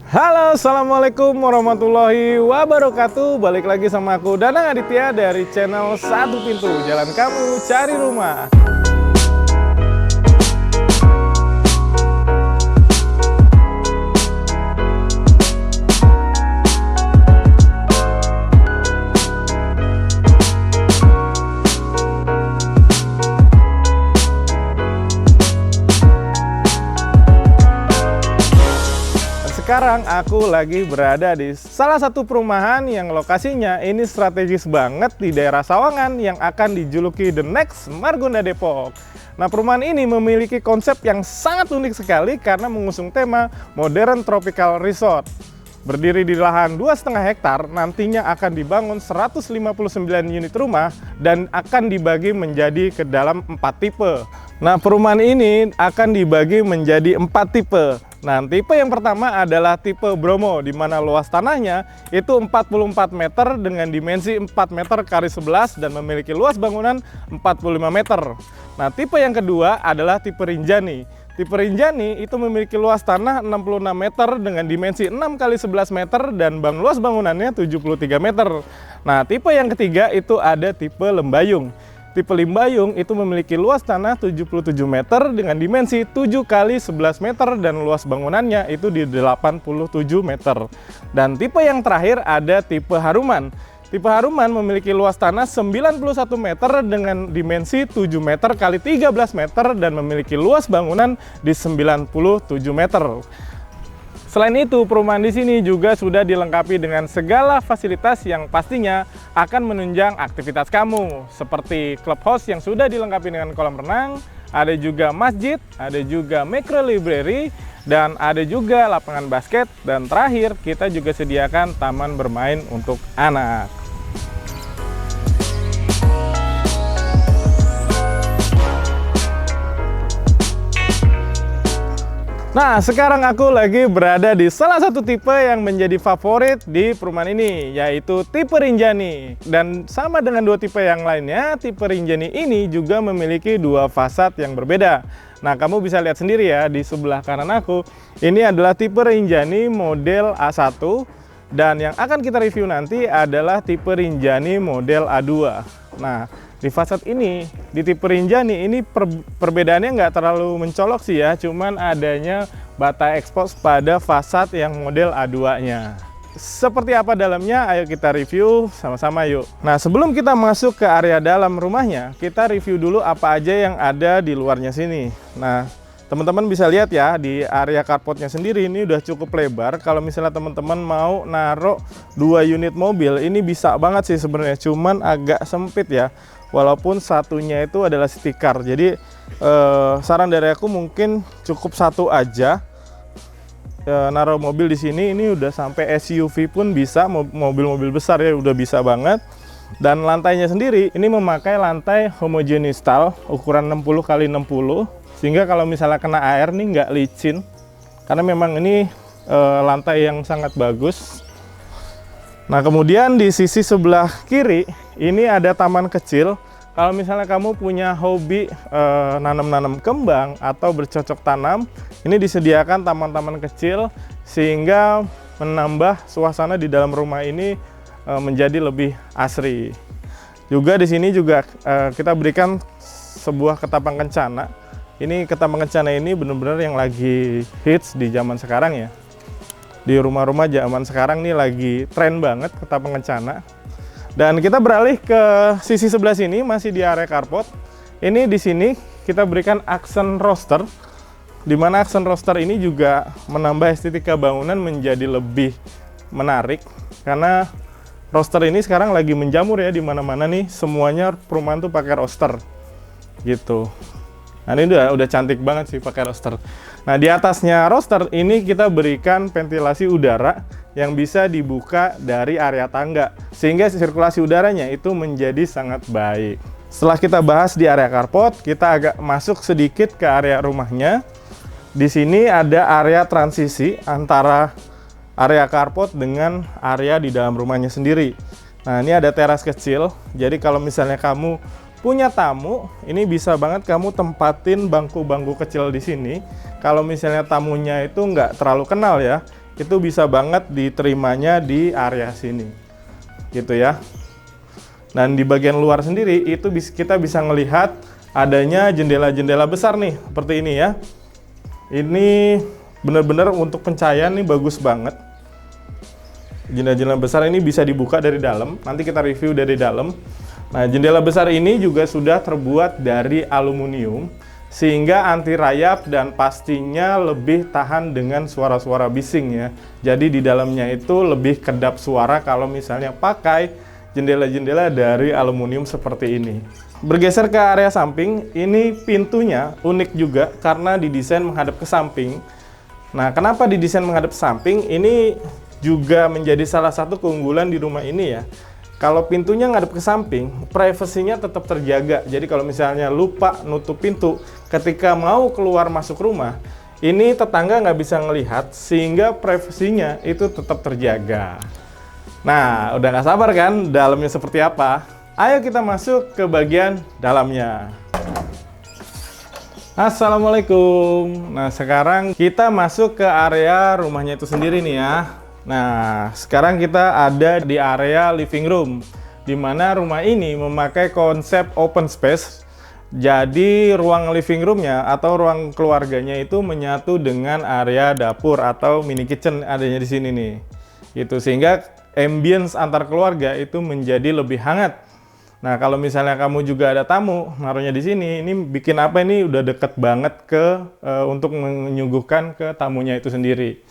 Halo, assalamualaikum warahmatullahi wabarakatuh. Balik lagi sama aku Danang Aditya dari channel Satu Pintu, jalan kamu cari rumah. Sekarang aku lagi berada di salah satu perumahan yang lokasinya ini strategis banget di daerah Sawangan yang akan dijuluki The Next Margonda Depok. Nah, perumahan ini memiliki konsep yang sangat unik sekali karena mengusung tema Modern Tropical Resort. Berdiri di lahan 2,5 hektar, nantinya akan dibangun 159 unit rumah dan akan dibagi menjadi ke dalam 4 tipe. Nah, perumahan ini akan dibagi menjadi 4 tipe. Nah, tipe yang pertama adalah tipe Bromo, di mana luas tanahnya itu 44 meter dengan dimensi 4 meter kali 11 dan memiliki luas bangunan 45 meter. Nah, tipe yang kedua adalah tipe Rinjani. Tipe Rinjani itu memiliki luas tanah 66 meter dengan dimensi 6 kali 11 meter dan luas bangunannya 73 meter. Nah, tipe yang ketiga itu ada tipe Lembayung. Tipe Limbayung itu memiliki luas tanah 77 meter dengan dimensi 7 kali 11 meter dan luas bangunannya itu di 87 meter. Dan tipe yang terakhir ada tipe Haruman. Tipe Haruman memiliki luas tanah 91 meter dengan dimensi 7 meter kali 13 meter dan memiliki luas bangunan di 97 meter. Selain itu, perumahan di sini juga sudah dilengkapi dengan segala fasilitas yang pastinya akan menunjang aktivitas kamu, seperti clubhouse yang sudah dilengkapi dengan kolam renang, ada juga masjid, ada juga micro library, dan ada juga lapangan basket, dan terakhir kita juga sediakan taman bermain untuk anak. Nah, sekarang aku lagi berada di salah satu tipe yang menjadi favorit di perumahan ini, yaitu tipe Rinjani. Dan sama dengan dua tipe yang lainnya, tipe Rinjani ini juga memiliki dua fasad yang berbeda. Nah, kamu bisa lihat sendiri ya, di sebelah kanan aku, ini adalah tipe Rinjani model A1. Dan yang akan kita review nanti adalah tipe Rinjani model A2. Nah, di fasad ini, di tipe Rinjani ini perbedaannya nggak terlalu mencolok sih ya, cuman adanya bata ekspos pada fasad yang model A2-nya. Seperti apa dalamnya? Ayo kita review sama-sama yuk. Nah, sebelum kita masuk ke area dalam rumahnya, kita review dulu apa aja yang ada di luarnya sini. Nah, teman-teman bisa lihat ya, di area carportnya sendiri ini udah cukup lebar. Kalau misalnya teman-teman mau naruh 2 unit mobil, ini bisa banget sih sebenarnya, cuman agak sempit ya. Walaupun satunya itu adalah stiker, jadi saran dari aku mungkin cukup satu aja. Naruh mobil di sini ini udah sampai SUV pun bisa, mobil-mobil besar ya udah bisa banget. Dan lantainya sendiri ini memakai lantai homogeneous style ukuran 60 x 60, sehingga kalau misalnya kena air nih nggak licin, karena memang ini lantai yang sangat bagus. Nah, kemudian di sisi sebelah kiri ini ada taman kecil. Kalau misalnya kamu punya hobi nanam-nanam kembang atau bercocok tanam, ini disediakan taman-taman kecil sehingga menambah suasana di dalam rumah ini menjadi lebih asri. Juga di sini juga kita berikan sebuah ketapang kencana. Ini ketapang kencana ini benar-benar yang lagi hits di zaman sekarang ya. Di rumah-rumah zaman sekarang nih lagi tren banget ketapang kencana. Dan kita beralih ke sisi sebelah sini, masih di area carport. Ini di sini kita berikan aksen roster, di mana aksen roster ini juga menambah estetika bangunan menjadi lebih menarik, karena roster ini sekarang lagi menjamur ya di mana-mana nih, semuanya perumahan tuh pakai roster gitu. Nah, ini udah cantik banget sih pakai roster. Nah, di atasnya roster ini kita berikan ventilasi udara yang bisa dibuka dari area tangga, sehingga sirkulasi udaranya itu menjadi sangat baik. Setelah kita bahas di area carport, kita agak masuk sedikit ke area rumahnya. Di sini ada area transisi antara area carport dengan area di dalam rumahnya sendiri. Nah, ini ada teras kecil, jadi kalau misalnya kamu punya tamu, ini bisa banget kamu tempatin bangku-bangku kecil di sini. Kalau misalnya tamunya itu nggak terlalu kenal ya, itu bisa banget diterimanya di area sini, gitu ya. Dan di bagian luar sendiri itu kita bisa melihat adanya jendela-jendela besar nih, seperti ini ya. Ini benar-benar untuk pencahayaan nih bagus banget. Jendela-jendela besar ini bisa dibuka dari dalam, nanti kita review dari dalam. Nah, jendela besar ini juga sudah terbuat dari aluminium, sehingga anti rayap dan pastinya lebih tahan dengan suara-suara bising ya. Jadi di dalamnya itu lebih kedap suara kalau misalnya pakai jendela-jendela dari aluminium seperti ini. Bergeser ke area samping, ini pintunya unik juga karena didesain menghadap ke samping. Nah, kenapa didesain menghadap ke samping? Ini juga menjadi salah satu keunggulan di rumah ini ya. Kalau pintunya ngadep ke samping, privasinya tetap terjaga. Jadi kalau misalnya lupa nutup pintu ketika mau keluar masuk rumah, ini tetangga nggak bisa ngelihat, sehingga privasinya itu tetap terjaga. Nah, udah nggak sabar kan dalamnya seperti apa? Ayo kita masuk ke bagian dalamnya. Assalamualaikum. Nah, sekarang kita masuk ke area rumahnya itu sendiri nih ya. Nah, sekarang kita ada di area living room, di mana rumah ini memakai konsep open space. Jadi ruang living roomnya atau ruang keluarganya itu menyatu dengan area dapur atau mini kitchen adanya di sini nih. Gitu, sehingga ambience antar keluarga itu menjadi lebih hangat. Nah, kalau misalnya kamu juga ada tamu naruhnya di sini, ini bikin apa, ini udah deket banget untuk menyuguhkan ke tamunya itu sendiri.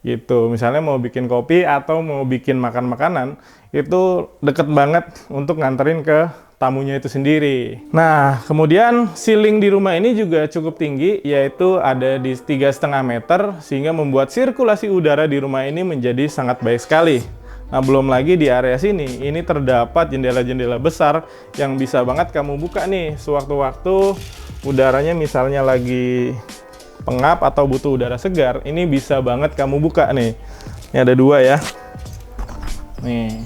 Gitu, misalnya mau bikin kopi atau mau bikin makan makanan, itu deket banget untuk nganterin ke tamunya itu sendiri. Nah, kemudian ceiling di rumah ini juga cukup tinggi, yaitu ada di 3,5 meter, sehingga membuat sirkulasi udara di rumah ini menjadi sangat baik sekali. Nah, belum lagi di area sini, ini terdapat jendela-jendela besar yang bisa banget kamu buka nih sewaktu-waktu udaranya misalnya lagi pengap atau butuh udara segar, ini bisa banget kamu buka nih. Ini ada dua ya. Nih.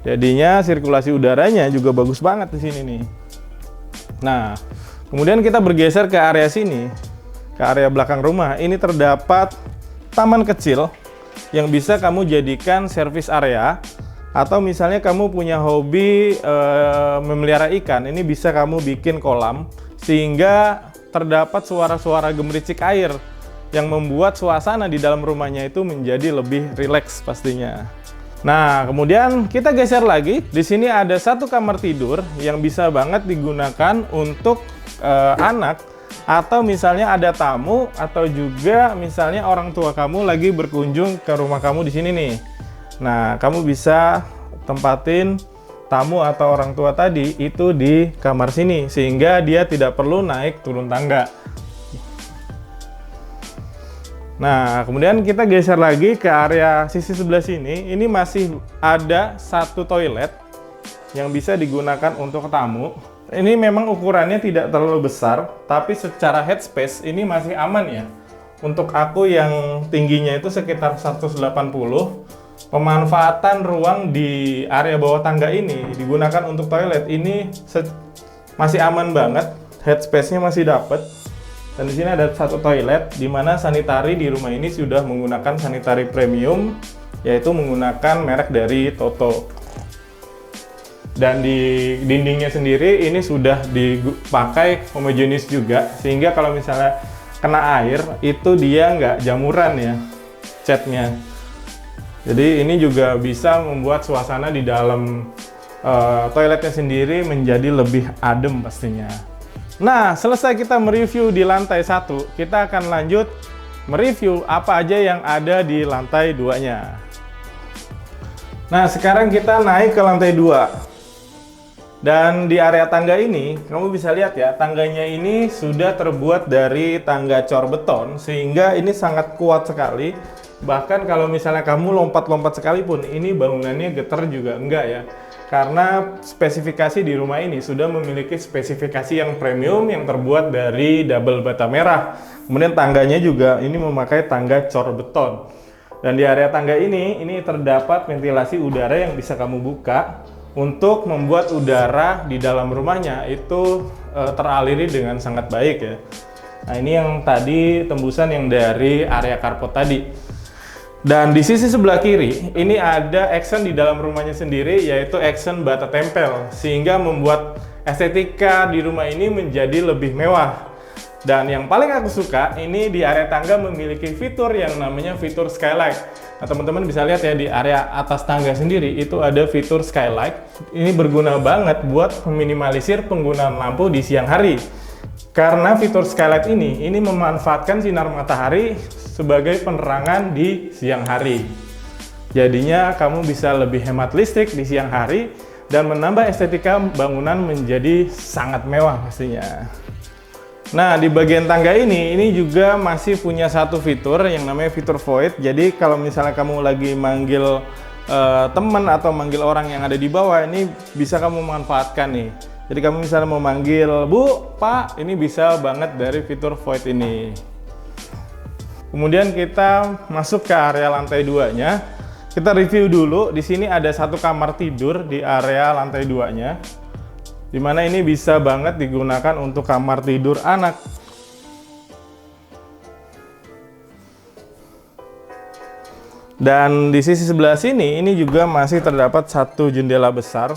Jadinya sirkulasi udaranya juga bagus banget di sini nih. Nah, kemudian kita bergeser ke area sini, ke area belakang rumah. Ini terdapat taman kecil yang bisa kamu jadikan service area, atau misalnya kamu punya hobi memelihara ikan, ini bisa kamu bikin kolam sehingga terdapat suara-suara gemericik air yang membuat suasana di dalam rumahnya itu menjadi lebih rileks pastinya. Nah, kemudian kita geser lagi. Di sini ada satu kamar tidur yang bisa banget digunakan untuk anak, atau misalnya ada tamu, atau juga misalnya orang tua kamu lagi berkunjung ke rumah kamu di sini nih. Nah, kamu bisa tempatin tamu atau orang tua tadi itu di kamar sini, sehingga dia tidak perlu naik turun tangga. Nah, kemudian kita geser lagi ke area sisi sebelah sini. Ini masih ada satu toilet yang bisa digunakan untuk tamu. Ini memang ukurannya tidak terlalu besar, tapi secara headspace ini masih aman ya. Untuk aku yang tingginya itu sekitar 180, pemanfaatan ruang di area bawah tangga ini digunakan untuk toilet ini masih aman banget, headspace-nya masih dapet. Dan di sini ada satu toilet, di mana sanitari di rumah ini sudah menggunakan sanitari premium, yaitu menggunakan merek dari Toto. Dan di dindingnya sendiri ini sudah dipakai homogenis juga, sehingga kalau misalnya kena air itu dia nggak jamuran ya catnya. Jadi ini juga bisa membuat suasana di dalam toiletnya sendiri menjadi lebih adem pastinya. Nah, selesai kita mereview di lantai 1, kita akan lanjut mereview apa aja yang ada di lantai 2-nya. Nah, sekarang kita naik ke lantai 2. Dan di area tangga ini, kamu bisa lihat ya, tangganya ini sudah terbuat dari tangga cor beton, sehingga ini sangat kuat sekali. Bahkan kalau misalnya kamu lompat-lompat sekalipun, ini bangunannya getar juga enggak ya. Karena spesifikasi di rumah ini sudah memiliki spesifikasi yang premium yang terbuat dari double bata merah. Kemudian tangganya juga ini memakai tangga cor beton. Dan di area tangga ini terdapat ventilasi udara yang bisa kamu buka untuk membuat udara di dalam rumahnya itu teraliri dengan sangat baik ya. Nah, ini yang tadi tembusan yang dari area carport tadi. Dan di sisi sebelah kiri, ini ada action di dalam rumahnya sendiri, yaitu action bata tempel, sehingga membuat estetika di rumah ini menjadi lebih mewah. Dan yang paling aku suka, ini di area tangga memiliki fitur yang namanya fitur skylight. Nah, teman-teman bisa lihat ya, di area atas tangga sendiri itu ada fitur skylight. Ini berguna banget buat meminimalisir penggunaan lampu di siang hari. Karena fitur skylight ini memanfaatkan sinar matahari sebagai penerangan di siang hari. Jadinya kamu bisa lebih hemat listrik di siang hari dan menambah estetika bangunan menjadi sangat mewah pastinya. Nah, di bagian tangga ini juga masih punya satu fitur yang namanya fitur void. Jadi kalau misalnya kamu lagi manggil teman atau manggil orang yang ada di bawah, ini bisa kamu manfaatkan nih. Jadi kamu misalnya mau manggil Bu, Pak, ini bisa banget dari fitur void ini. Kemudian kita masuk ke area lantai 2-nya. Kita review dulu. Di sini ada satu kamar tidur di area lantai 2-nya. Dimana ini bisa banget digunakan untuk kamar tidur anak. Dan di sisi sebelah sini, ini juga masih terdapat satu jendela besar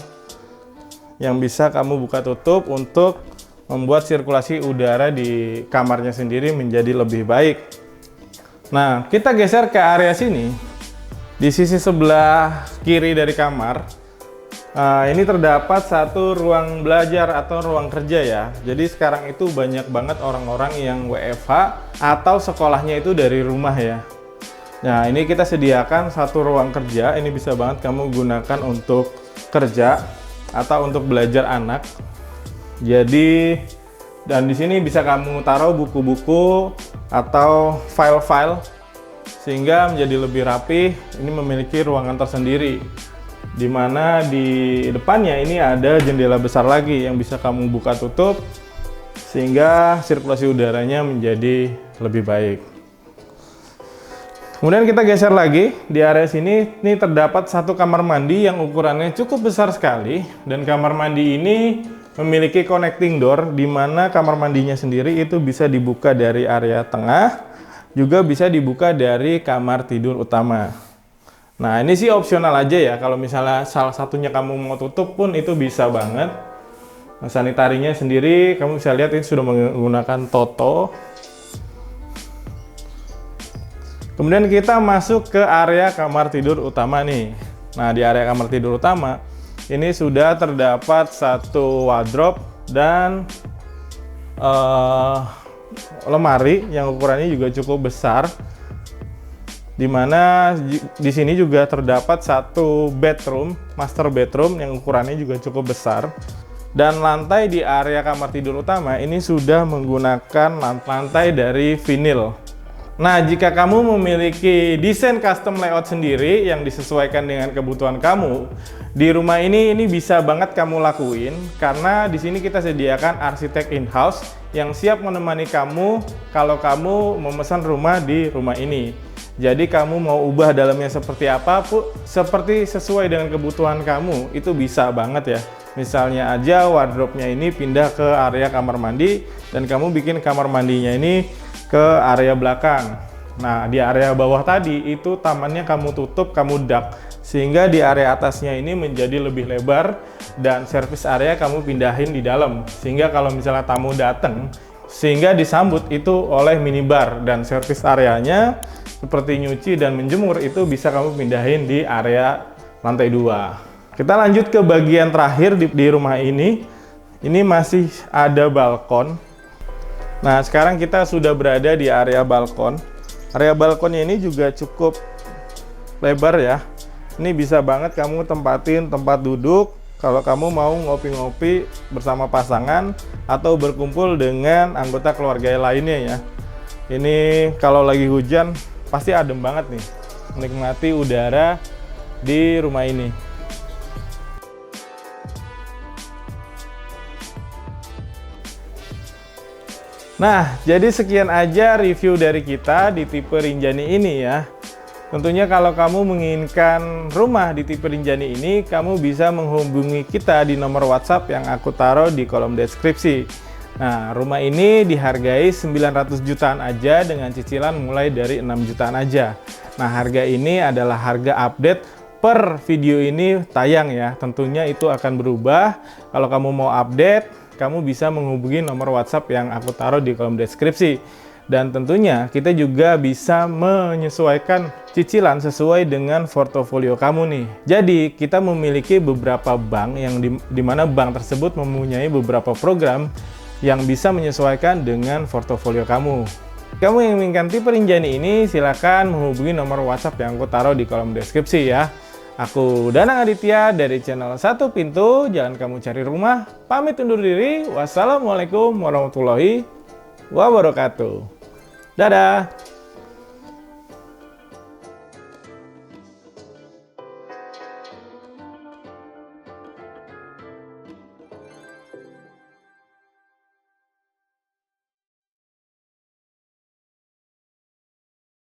yang bisa kamu buka tutup untuk membuat sirkulasi udara di kamarnya sendiri menjadi lebih baik. Nah, kita geser ke area sini. Di sisi sebelah kiri dari kamar, ini terdapat satu ruang belajar atau ruang kerja ya. Jadi sekarang itu banyak banget orang-orang yang WFH atau sekolahnya itu dari rumah ya. Nah, ini kita sediakan satu ruang kerja. Ini bisa banget kamu gunakan untuk kerja atau untuk belajar anak. Jadi, dan di sini bisa kamu taruh buku-buku atau file-file sehingga menjadi lebih rapi. Ini memiliki ruangan tersendiri, di mana di depannya ini ada jendela besar lagi yang bisa kamu buka tutup sehingga sirkulasi udaranya menjadi lebih baik. Kemudian kita geser lagi, di area sini ini terdapat satu kamar mandi yang ukurannya cukup besar sekali, dan kamar mandi ini memiliki connecting door di mana kamar mandinya sendiri itu bisa dibuka dari area tengah, juga bisa dibuka dari kamar tidur utama. Nah, ini sih opsional aja ya, kalau misalnya salah satunya kamu mau tutup pun itu bisa banget. Nah, sanitarinya sendiri kamu bisa lihat ini sudah menggunakan Toto. Kemudian kita masuk ke area kamar tidur utama nih. Nah, di area kamar tidur utama ini sudah terdapat satu wardrobe dan lemari yang ukurannya juga cukup besar. Dimana di sini juga terdapat satu bedroom, master bedroom yang ukurannya juga cukup besar. Dan lantai di area kamar tidur utama ini sudah menggunakan lantai dari vinil. Nah, jika kamu memiliki desain custom layout sendiri yang disesuaikan dengan kebutuhan kamu, di rumah ini bisa banget kamu lakuin karena di sini kita sediakan arsitek in-house yang siap menemani kamu kalau kamu memesan rumah di rumah ini. Jadi kamu mau ubah dalamnya seperti apa pun, seperti sesuai dengan kebutuhan kamu, itu bisa banget ya. Misalnya aja wardrobe-nya ini pindah ke area kamar mandi dan kamu bikin kamar mandinya ini ke area belakang. Nah, di area bawah tadi itu tamannya kamu tutup, kamu dak, sehingga di area atasnya ini menjadi lebih lebar dan service area kamu pindahin di dalam. Sehingga kalau misalnya tamu datang, sehingga disambut itu oleh minibar, dan service areanya seperti nyuci dan menjemur itu bisa kamu pindahin di area lantai 2. Kita lanjut ke bagian terakhir di rumah ini. Ini masih ada balkon. Nah, sekarang kita sudah berada di area balkon. Area balkonnya ini juga cukup lebar ya. Ini bisa banget kamu tempatin tempat duduk kalau kamu mau ngopi-ngopi bersama pasangan atau berkumpul dengan anggota keluarga lainnya ya. Ini kalau lagi hujan pasti adem banget nih, menikmati udara di rumah ini. Nah, jadi sekian aja review dari kita di tipe Rinjani ini ya. Tentunya kalau kamu menginginkan rumah di tipe Rinjani ini, kamu bisa menghubungi kita di nomor WhatsApp yang aku taruh di kolom deskripsi. Nah, rumah ini dihargai 900 jutaan aja dengan cicilan mulai dari 6 jutaan aja. Nah, harga ini adalah harga update per video ini tayang ya. Tentunya itu akan berubah. Kalau kamu mau update, kamu bisa menghubungi nomor WhatsApp yang aku taruh di kolom deskripsi. Dan tentunya kita juga bisa menyesuaikan cicilan sesuai dengan portofolio kamu nih. Jadi kita memiliki beberapa bank yang di mana bank tersebut mempunyai beberapa program yang bisa menyesuaikan dengan portofolio kamu. Kamu yang menginginkan tipe Rinjani ini silahkan menghubungi nomor WhatsApp yang aku taruh di kolom deskripsi ya. Aku Danang Aditya dari channel Satu Pintu, jangan kamu cari rumah. Pamit undur diri. Wassalamualaikum warahmatullahi wabarakatuh. Dadah!